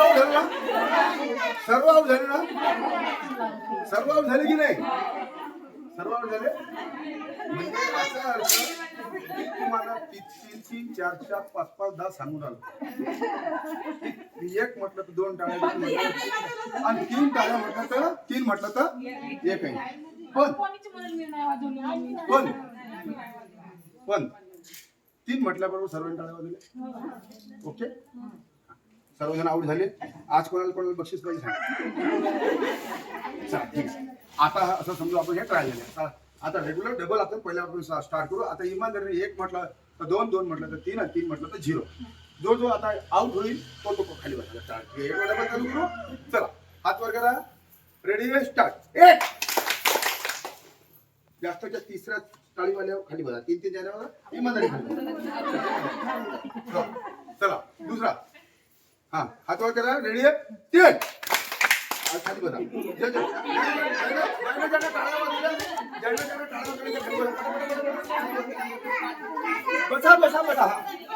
Out झाले ना? सर्व आउट झाले ना? सर्व आउट झाले की नाही? सर्व आउट झाले म्हणजे असा अर्थ की तुम्हाला 3 4 4 5 5 10 सांगून आलो. एक म्हटलं तर 2 टाळ्या आणि 3 टाळ्या म्हटलं तर 3 म्हटलं तर एक आहे. पण 3 म्हटल्याबरोबर सर्वांनी टाळ्या वाजवल्या. ओके, सर्वजण आउट झाले. आज कोणाला कोणाला बक्षीस पाहिजे सांग. चला ठीक आहे. आता असं समजू आपण हे ट्राय झाले. आता रेग्युलर डबल आपण पहिल्यापासून स्टार्ट करू. आता इमानदारीने 1 म्हटलं तर 2, 2 म्हटलं तर 3 आणि 3 म्हटलं तर 0. जो जो आता आउट होईल तो तो खाली बसायला स्टार्ट. एक डबल चालू करू. चला हात वर करा. Ready start. 1 जास्तच्या तिसऱ्या टाळीवाल्यावर खाली बसा. 3 3 झाल्यावर इमानदारी खाली बसा. चला दुसरा. हा हात वर करा. रेडी 3 खाली बसा. बसा बसा बसा.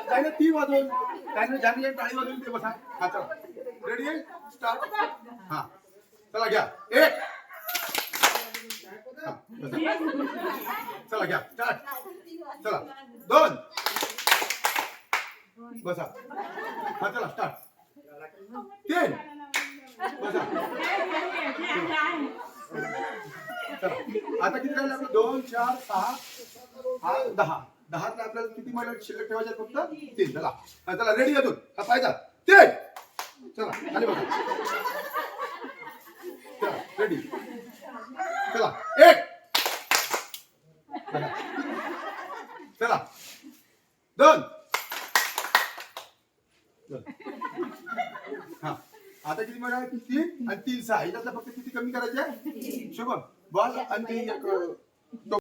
त्याने 3 वाजवून त्याने ज्याने टाळी वाजवली ते बसा. हा चला रेडी स्टार्ट. हा चला घ्या. 1 चला घ्या स्टार्ट. चला 2 बसा. हा चला स्टार्ट. 3 बसा. चला आता किती राहिले आपलं? 2 4 6 8 10. 10 आपल्याला किती महिला शिल्लक ठेवायचे फक्त 3. चला चला रेडी अजून. हा पाहिजे 3. चला खाली बसा. चला रेडी. चला 1 चला 2 हा आता किती मिळाले? 3 आणि 3 6. याच्यातलं फक्त किती कमी करायचे? शुभम बॉल आणि